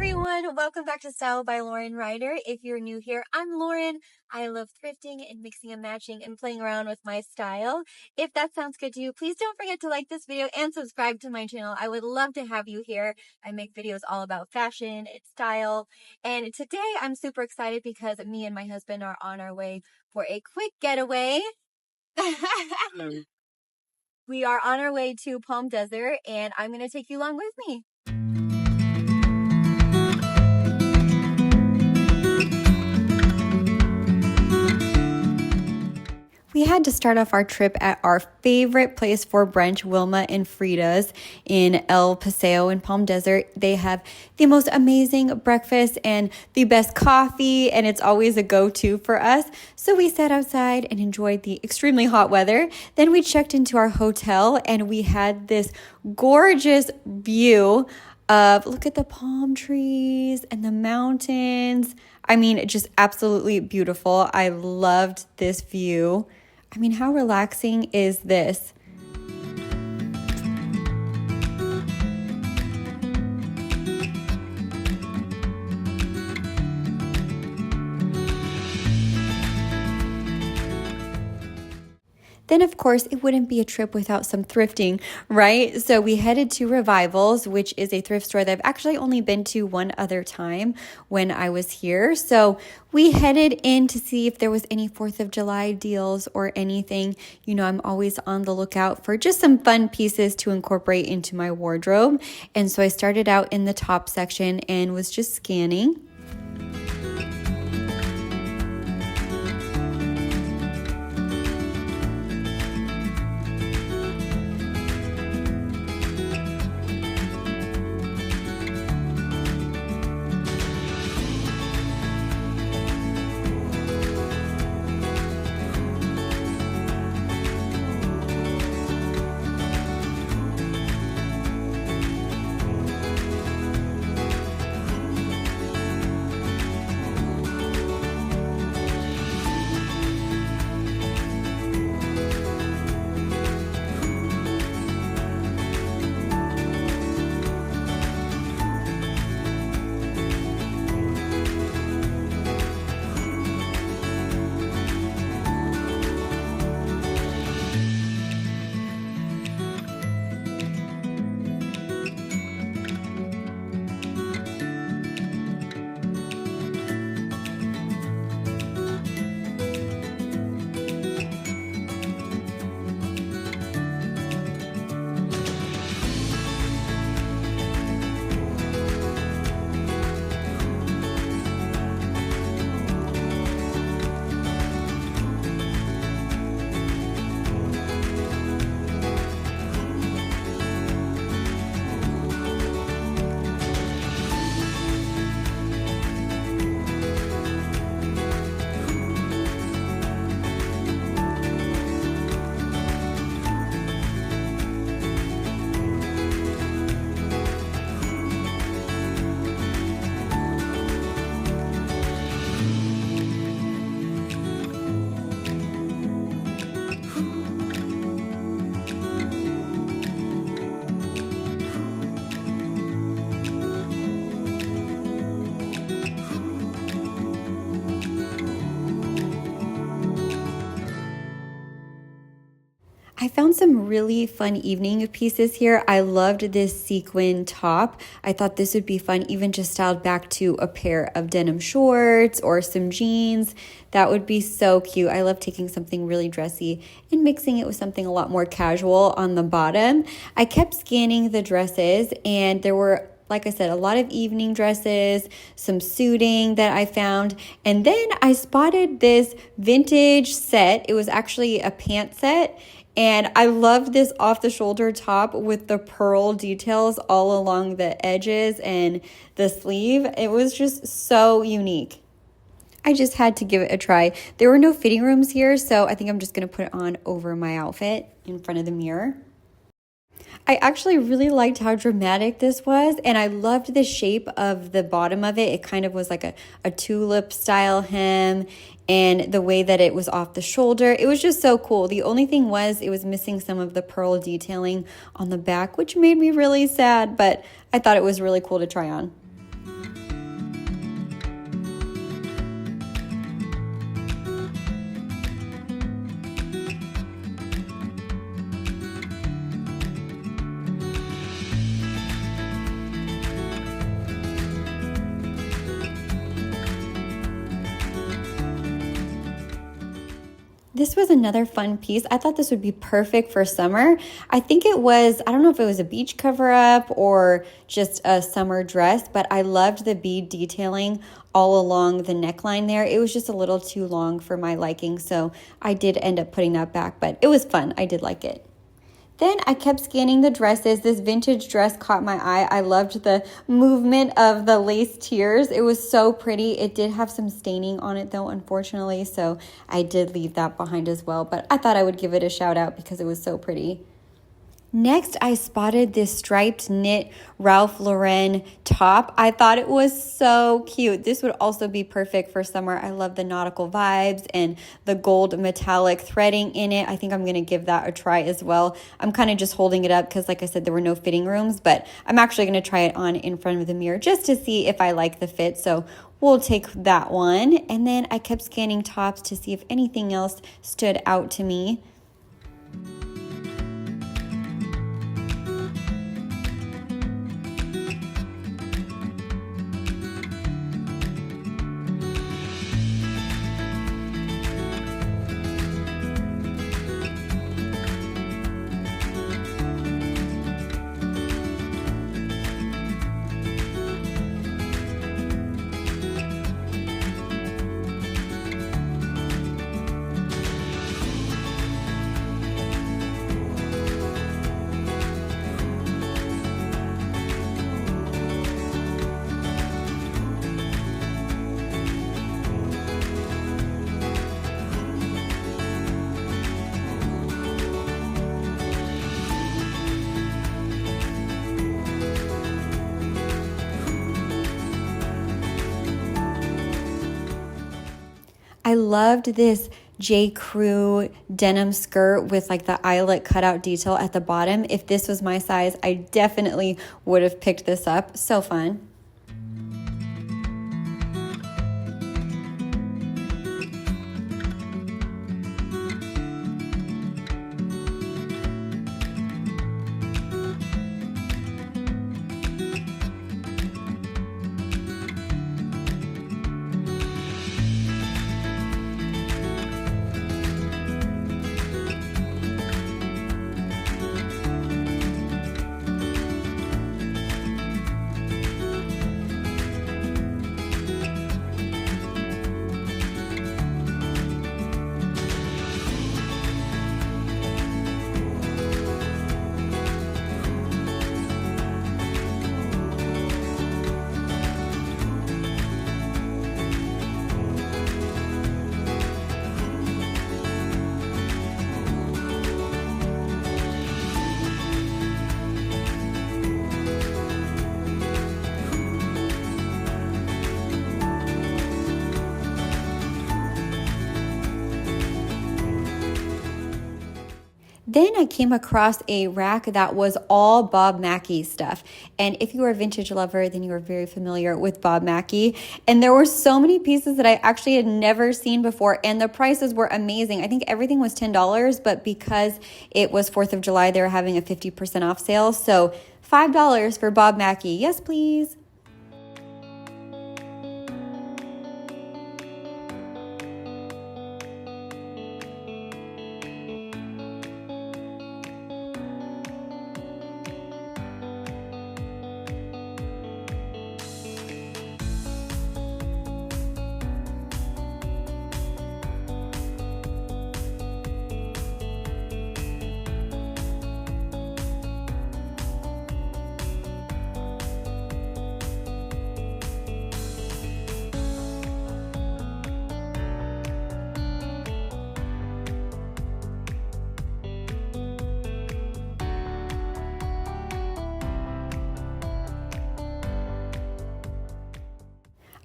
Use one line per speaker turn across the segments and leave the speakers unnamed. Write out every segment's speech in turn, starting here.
everyone, welcome back to Style by Lauren Ryder. If you're new here, I'm Lauren. I love thrifting and mixing and matching and playing around with my style. If that sounds good to you, please don't forget to like this video and subscribe to my channel. I would love to have you here. I make videos all about fashion and style. And today I'm super excited because me and my husband are on our way for a quick getaway. We are on our way to Palm Desert and I'm going to take you along with me. We had to start off our trip at our favorite place for brunch, Wilma and Frieda's in El Paseo in Palm Desert. They have the most amazing breakfast and the best coffee, and it's always a go-to for us. So we sat outside and enjoyed the extremely hot weather. Then we checked into our hotel and we had this gorgeous view of, look at the palm trees and the mountains. I mean, just absolutely beautiful. I loved this view. I mean, how relaxing is this? Then, of course, it wouldn't be a trip without some thrifting, right? So we headed to Revivals, which is a thrift store that I've actually only been to one other time when I was here. So we headed in to see if there was any 4th of July deals or anything. You know, I'm always on the lookout for just some fun pieces to incorporate into my wardrobe. And so I started out in the top section and was just scanning. I found some really fun evening pieces here. I loved this sequin top. I thought this would be fun, even just styled back to a pair of denim shorts or some jeans. That would be so cute. I love taking something really dressy and mixing it with something a lot more casual on the bottom. I kept scanning the dresses and there were, like I said, a lot of evening dresses, some suiting that I found. And then I spotted this vintage set. It was actually a pant set. And I love this off-the-shoulder top with the pearl details all along the edges and the sleeve. It was just so unique. I just had to give it a try. There were no fitting rooms here, so I think I'm just going to put it on over my outfit in front of the mirror. I actually really liked how dramatic this was, and I loved the shape of the bottom of it. It kind of was like a tulip style hem, and the way that it was off the shoulder. It was just so cool. The only thing was it was missing some of the pearl detailing on the back, which made me really sad, but I thought it was really cool to try on. This was another fun piece. I thought this would be perfect for summer. I think it was, I don't know if it was a beach cover up or just a summer dress, but I loved the bead detailing all along the neckline there. It was just a little too long for my liking, so I did end up putting that back, but it was fun. I did like it. Then I kept scanning the dresses. This vintage dress caught my eye. I loved the movement of the lace tiers. It was so pretty. It did have some staining on it though, unfortunately, so I did leave that behind as well. But I thought I would give it a shout out because it was so pretty. Next, I spotted this striped knit Ralph Lauren top. I thought it was so cute. This would also be perfect for summer. I love the nautical vibes and the gold metallic threading in it. I think I'm going to give that a try as well. I'm kind of just holding it up because, like I said, there were no fitting rooms, but I'm actually going to try it on in front of the mirror just to see if I like the fit. So we'll take that one. And then I kept scanning tops to see if anything else stood out to me. I loved this J. Crew denim skirt with like the eyelet cutout detail at the bottom. If this was my size, I definitely would have picked this up. So fun. Then I came across a rack that was all Bob Mackie stuff. And if you are a vintage lover, then you are very familiar with Bob Mackie. And there were so many pieces that I actually had never seen before. And the prices were amazing. I think everything was $10, but because it was 4th of July, they were having a 50% off sale. So $5 for Bob Mackie. Yes, please.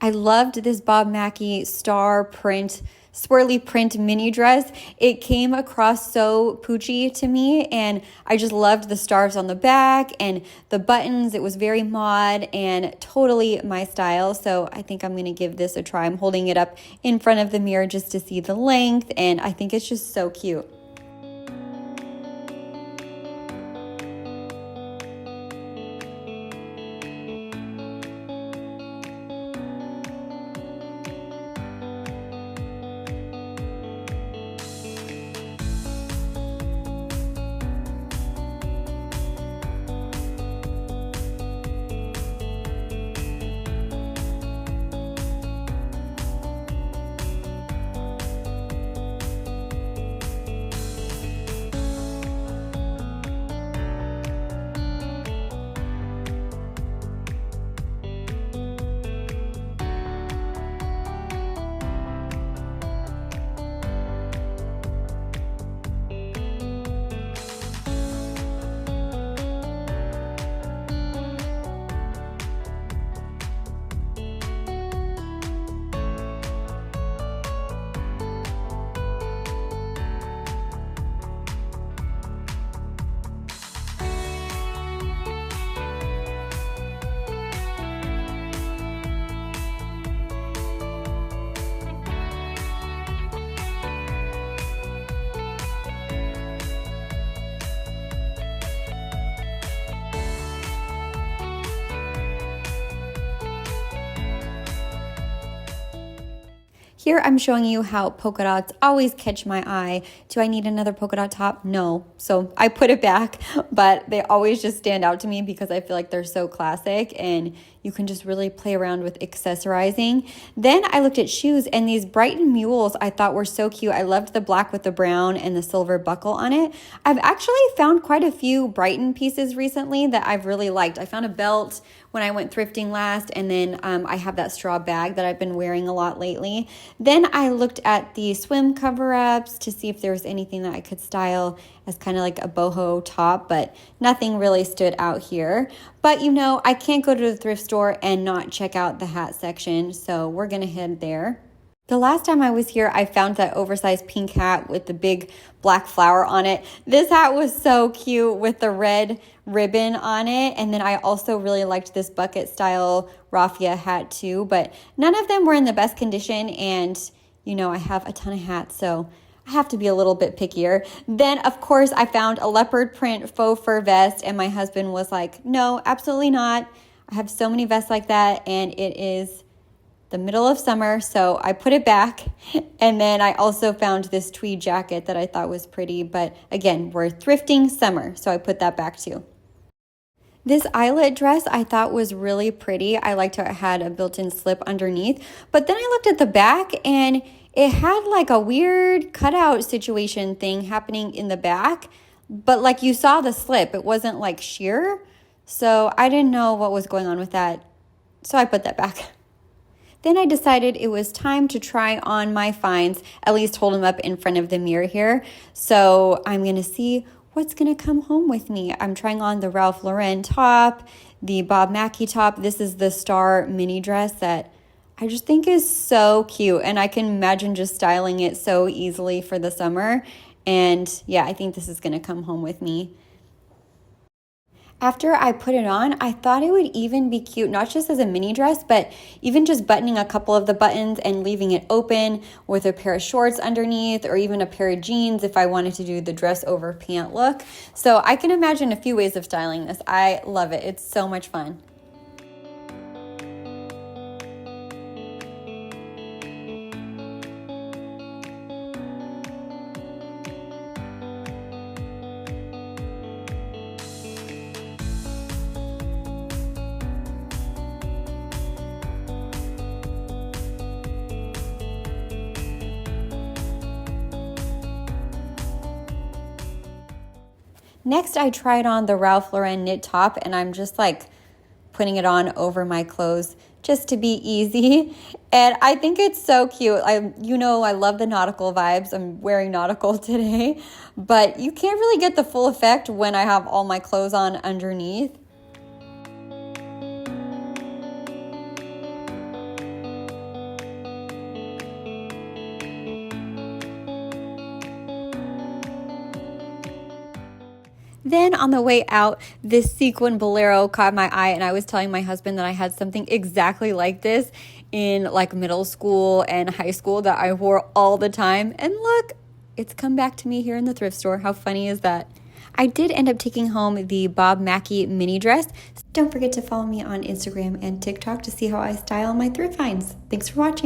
I loved this Bob Mackie star print, swirly print mini dress. It came across so poochy to me, and I just loved the stars on the back and the buttons. It was very mod and totally my style, so I think I'm going to give this a try. I'm holding it up in front of the mirror just to see the length, and I think it's just so cute. Here I'm showing you how polka dots always catch my eye. Do I need another polka dot top? No. So I put it back, but they always just stand out to me because I feel like they're so classic and you can just really play around with accessorizing. Then I looked at shoes, and these Brighton mules I thought were so cute. I loved the black with the brown and the silver buckle on it. I've actually found quite a few Brighton pieces recently that I've really liked. I found a belt when I went thrifting last, and then I have that straw bag that I've been wearing a lot lately. Then I looked at the swim cover-ups to see if there was anything that I could style as kind of like a boho top, but nothing really stood out here. But you know, I can't go to the thrift store and not check out the hat section, so we're gonna head there. The last time I was here, I found that oversized pink hat with the big black flower on it. This hat was so cute with the red ribbon on it. And then I also really liked this bucket style raffia hat too, but none of them were in the best condition. And you know, I have a ton of hats, so I have to be a little bit pickier. Then of course I found a leopard print faux fur vest, and my husband was like, no, absolutely not. I have so many vests like that, and it is the middle of summer, so I put it back. And then I also found this tweed jacket that I thought was pretty, but again, we're thrifting summer, so I put that back too. This eyelet dress I thought was really pretty. I liked how it had a built-in slip underneath, but then I looked at the back and it had like a weird cutout situation thing happening in the back, but like you saw the slip, it wasn't like sheer, so I didn't know what was going on with that, so I put that back. Then I decided it was time to try on my finds, at least hold them up in front of the mirror here. So I'm going to see what's going to come home with me. I'm trying on the Ralph Lauren top, the Bob Mackie top. This is the star mini dress that I just think is so cute, and I can imagine just styling it so easily for the summer. And yeah, I think this is going to come home with me. After I put it on, I thought it would even be cute, not just as a mini dress, but even just buttoning a couple of the buttons and leaving it open with a pair of shorts underneath, or even a pair of jeans if I wanted to do the dress over pant look. So I can imagine a few ways of styling this. I love it. It's so much fun. Next, I tried on the Ralph Lauren knit top, and I'm just like putting it on over my clothes just to be easy. And I think it's so cute. I love the nautical vibes. I'm wearing nautical today, but you can't really get the full effect when I have all my clothes on underneath. Then on the way out, this sequin bolero caught my eye, and I was telling my husband that I had something exactly like this in like middle school and high school that I wore all the time. And look, it's come back to me here in the thrift store. How funny is that? I did end up taking home the Bob Mackie mini dress. Don't forget to follow me on Instagram and TikTok to see how I style my thrift finds. Thanks for watching.